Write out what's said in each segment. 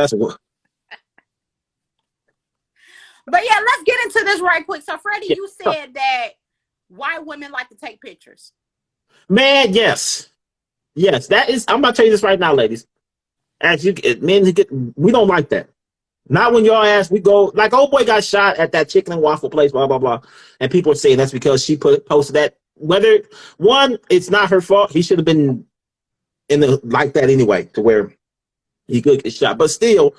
That's what. But yeah, let's get into this right quick. So, Freddie, Yeah. you said that white women like to take pictures. Man, yes. Yes, that is. I'm about to tell you this right now, ladies. As you get, men, we don't like that. Not when your ass, we go, like, old boy got shot at that chicken and waffle place, blah, blah, blah. And people are saying that's because she posted that. Whether, one, it's not her fault. He should have been in the, like that anyway, to where he could get shot. But still,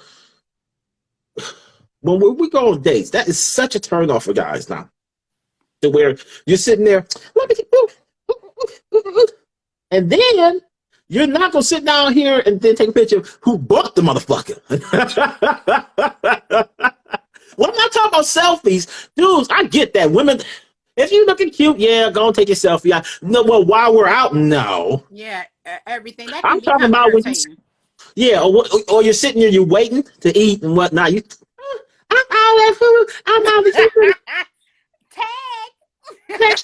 when we go on dates, that is such a turn off for guys now. To where you're sitting there, look at you, and then you're not gonna sit down here and then take a picture of who bought the motherfucker. Well, I'm not talking about selfies, dudes. I get that. Women, if you looking cute, yeah, go and take your selfie. No, well, while we're out, no. Yeah, everything that I'm talking about when you, yeah, or you're sitting here, you're waiting to eat and whatnot. You, I'm all that food. I'm all the food. Tag.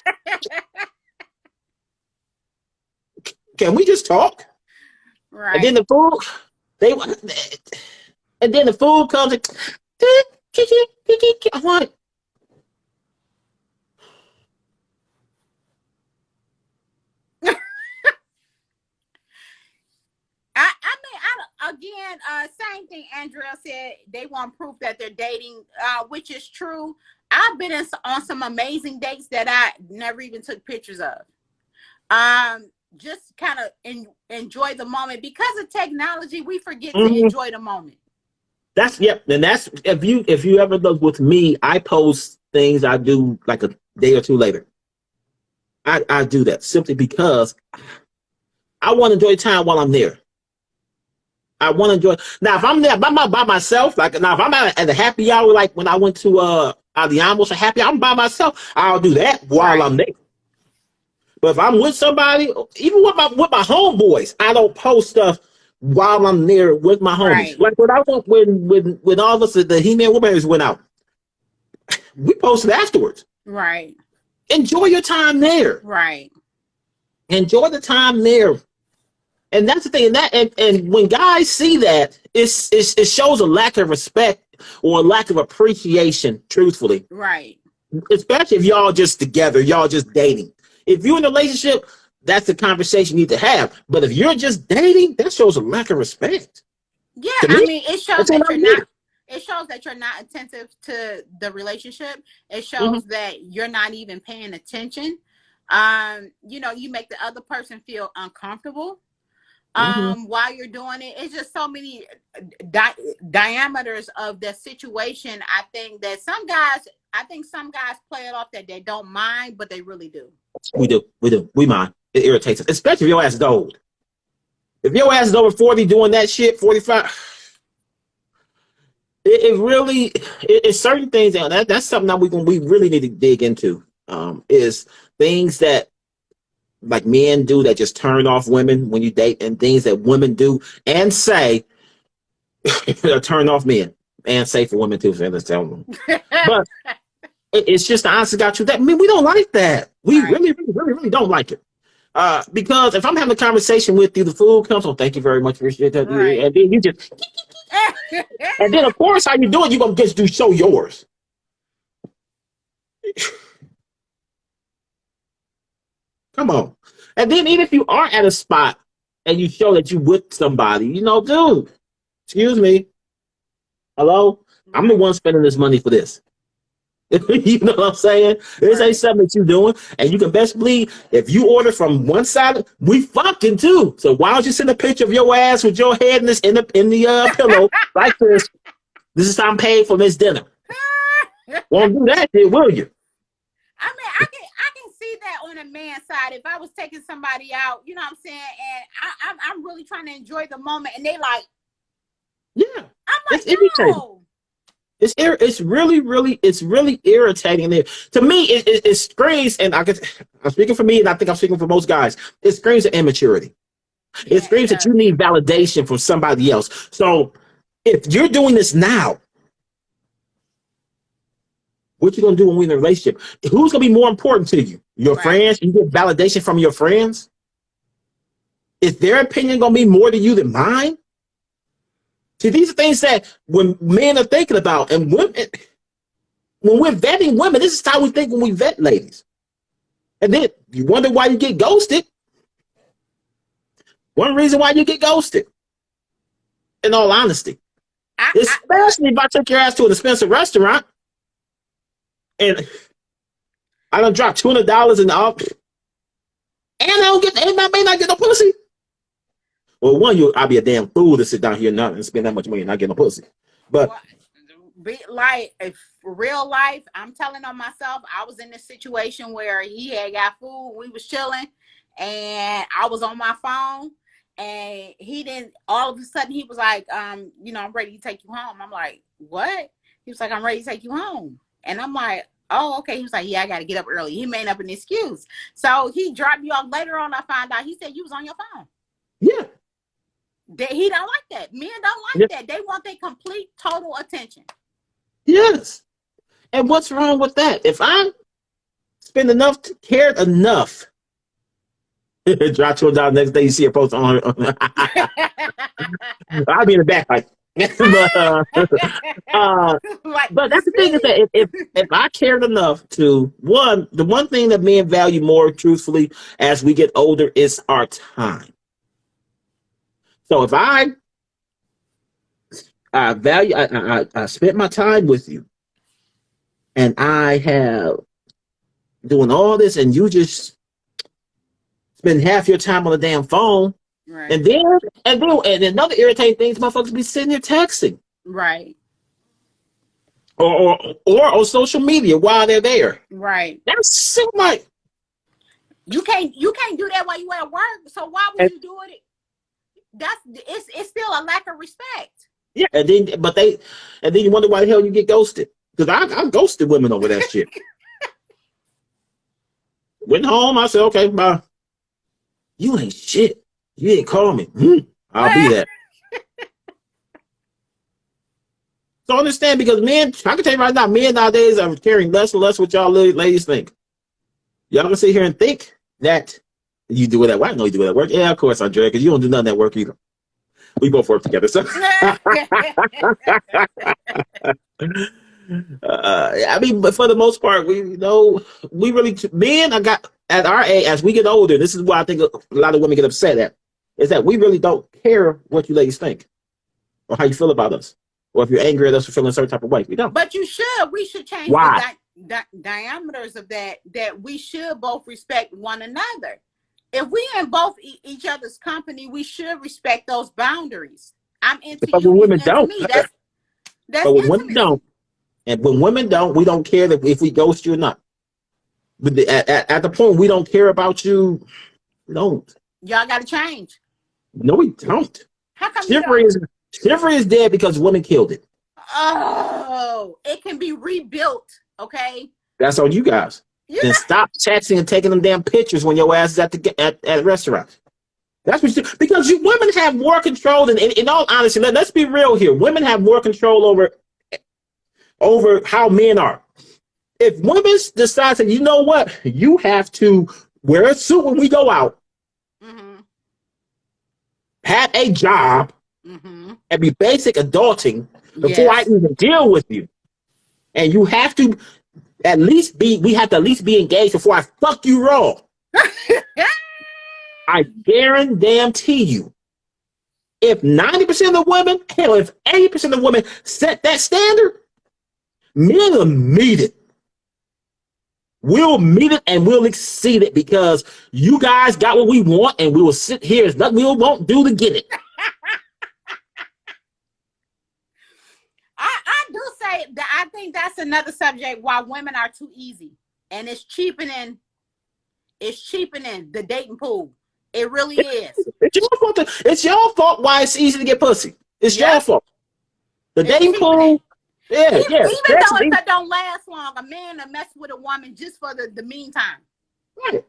Can we just talk? Right. And then the food, and then the food comes. And, I'm like, Again, same thing Andrea said. They want proof that they're dating, which is true. I've been on some amazing dates that I never even took pictures of. Just kind of enjoy the moment. Because of technology, we forget to enjoy the moment. That's, yep. And that's, if you ever look with me, I post things I do like a day or two later. I do that simply because I want to enjoy time while I'm there. I want to enjoy. Now, if I'm there by myself, like now, if I'm at the happy hour, like when I went to Almost a happy hour, I'm by myself, I'll do that while I'm there. But if I'm with somebody, even with my homeboys, I don't post stuff while I'm there with my homies. Right. Like when all of us, the He-Man Woman's went out, we posted afterwards. Right. Enjoy your time there. Right. Enjoy the time there. And that's the thing. And when guys see that, it shows a lack of respect or a lack of appreciation, truthfully. Right. Especially if y'all just together, y'all just dating. If you're in a relationship, that's the conversation you need to have. But if you're just dating, that shows a lack of respect. Yeah, I mean, it shows that you're not. It shows that you're not attentive to the relationship. It shows that you're not even paying attention. You know, you make the other person feel uncomfortable while you're doing it. It's just so many diameters of the situation. I think some guys play it off that they don't mind, but they really do. We do. We mind. It irritates us, especially if your ass is old. If your ass is over 40 doing that shit, 45. It's certain things, and that's something that we really need to dig into. Is things that like men do that just turn off women when you date, and things that women do and say turn off men and say for women too. So let's tell them. But it's just the honest to God truth. That, I mean, we don't like that. We really don't like it. Because if I'm having a conversation with you, the food comes on. Thank you very much for shit. And then you just, and then of course, how you do it, you gonna just show yours. Come on. And then even if you are at a spot and you show that you with somebody, you know, dude, excuse me, hello, I'm the one spending this money for this. You know what I'm saying? This ain't something that you're doing. And you can best believe if you order from one side, we fucking too. So why don't you send a picture of your ass with your head in the pillow like this? This is how I'm paying for this dinner. Won't do that shit, will you? I mean, I can see that on a man's side. If I was taking somebody out, you know what I'm saying, and I'm really trying to enjoy the moment, and they like, yeah, I'm like, it's irritating. no. It's really irritating. To me, it screams, and I'm speaking for me, and I think I'm speaking for most guys. It screams of immaturity. Yeah, it screams that you need validation from somebody else. So if you're doing this now, what you gonna do when we're in a relationship? Who's gonna be more important to you? Your friends? You get validation from your friends? Is their opinion gonna be more to you than mine? See, these are things that when men are thinking about, and women, when we're vetting women, this is how we think when we vet ladies. And then you wonder why you get ghosted. One reason why you get ghosted, in all honesty, especially if I took your ass to an expensive restaurant and I done dropped $200 in the office, and I may not get no pussy. Well, I'll be a damn fool to sit down here and spend that much money and not get no pussy. But like for real life, I'm telling on myself. I was in this situation where he had got food, we was chilling, and I was on my phone, and he didn't. All of a sudden, he was like, I'm ready to take you home. I'm like, what? He was like, I'm ready to take you home, and I'm like, oh, okay. He was like, yeah, I got to get up early. He made up an excuse, so he dropped me off. Later on, I found out he said you was on your phone. Yeah. He don't like that. Men don't like that. They want their complete, total attention. Yes. And what's wrong with that? If I spend cared enough, drop $2 next day, you see a post on I'll be in the back like, but that's the thing is that if I cared enough to, the one thing that men value more truthfully as we get older is our time. So if I spent my time with you, and I have doing all this, and you just spend half your time on the damn phone, right? And another irritating thing is motherfuckers be sitting there texting, right? Or on social media while they're there, right? That's so much. You can't do that while you at work. So why would you do it? It's still a lack of respect. Yeah, and then you wonder why the hell you get ghosted. Because I ghosted women over that shit. Went home, I said, okay, bye. You ain't shit. You ain't call me. I'll be that. So understand, because men, I can tell you right now, men nowadays are caring less and less what y'all ladies think. Y'all gonna sit here and think that you do it at work. I know you do it at work. Yeah, of course, Andrea, because you don't do nothing at work either. We both work together. So I mean, but for the most part, men, I got at our age, as we get older, this is why I think a lot of women get upset at, is that we really don't care what you ladies think or how you feel about us, or if you're angry at us for feeling a certain type of way. We don't. But we should change the diameters of that we should both respect one another. If we in both each other's company, we should respect those boundaries. I'm into but you. When women don't. Me. That's but when women don't, and when women don't, we don't care if we ghost you or not. But at the point we don't care about you, we don't. Y'all got to change. No, we don't. How come Chivalry is dead because women killed it. Oh, it can be rebuilt. Okay. That's on you guys. Then stop texting and taking them damn pictures when your ass is at restaurants. That's what you do. Because women have more control than, in all honesty, let's be real here. Women have more control over how men are. If women decide that, you know what, you have to wear a suit when we go out, have a job, and be basic adulting before I even deal with you. And you have to we have to at least be engaged before I fuck you raw. I guarantee you, if 90% of the women, hell, if 80% of the women set that standard, men will meet it. We'll meet it and we'll exceed it, because you guys got what we want, and we will sit here. There's nothing we won't do to get it. I do say that I think that's another subject why women are too easy, and it's cheapening the dating pool. It really is. It's your fault why it's easy to get pussy. It's your fault. The dating pool. Yeah, even though it don't last long, a man will mess with a woman just for the meantime. Right.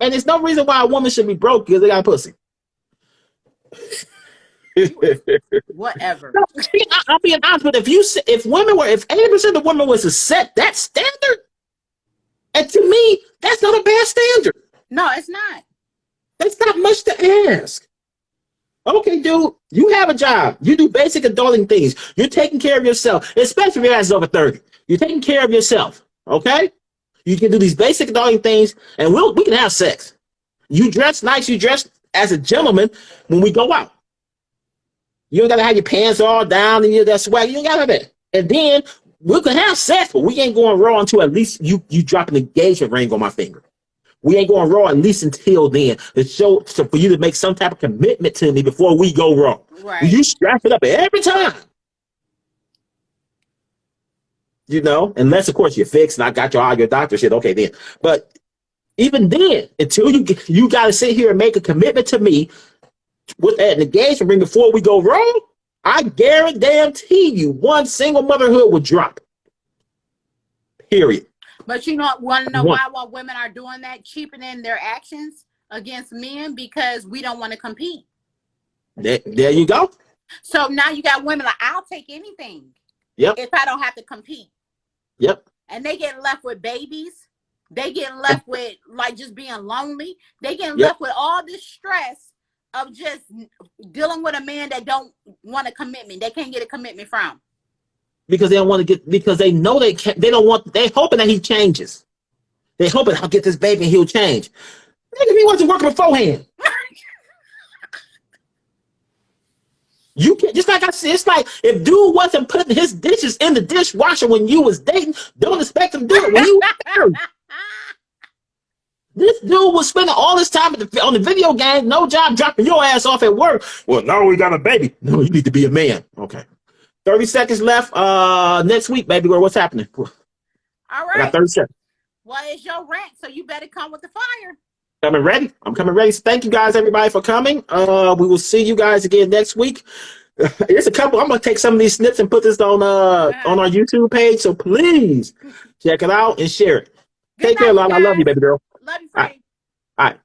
And there's no reason why a woman should be broke because they got pussy. Whatever. No, I'll be honest, but if 80% of the women was to set that standard, and to me, that's not a bad standard. No, it's not. That's not much to ask. Okay, dude, you have a job. You do basic adulting things. You're taking care of yourself, especially if your ass is over 30. You're taking care of yourself. Okay? You can do these basic adulting things, and we can have sex. You dress nice, you dress as a gentleman when we go out. You don't gotta have your pants all down and you that swag. You don't gotta have that. And then we can have sex, but we ain't going raw until at least you drop an engagement ring on my finger. We ain't going raw at least until then. To show for you to make some type of commitment to me before we go raw. Right. You strap it up every time. You know, unless of course you're fixed and I got all your doctor shit. Okay, then. But even then, until you gotta sit here and make a commitment to me with an engagement ring before we go raw, I guarantee you one single motherhood will drop. Period. But you know, want to know why women are doing that, cheapening their actions against men? Because we don't want to compete. There you go. So now you got women like, I'll take anything. Yep. If I don't have to compete. Yep. And they get left with babies. They get left with like just being lonely. They get left with all this stress of just dealing with a man that don't want a commitment. They can't get a commitment from. Because they don't want to get, because they know they can't, they don't want, they hoping that he changes. They hoping I'll get this baby and he'll change. Nigga, he wasn't working beforehand. You can't, just like I said, it's like if dude wasn't putting his dishes in the dishwasher when you was dating, don't expect him to do it when you married. This dude was spending all his time on the video game, no job, dropping your ass off at work. Well, now we got a baby. No, you need to be a man. Okay. 30 seconds left. Next week, baby girl, what's happening? All right. I got 30 seconds. Well, it's your rant, so you better come with the fire. Coming ready. I'm coming ready. So thank you guys, everybody, for coming. We will see you guys again next week. There's a couple. I'm gonna take some of these snips and put this on our YouTube page. So please check it out and share it. Take care, Lana. I love you, baby girl. Love you, Frank. All right.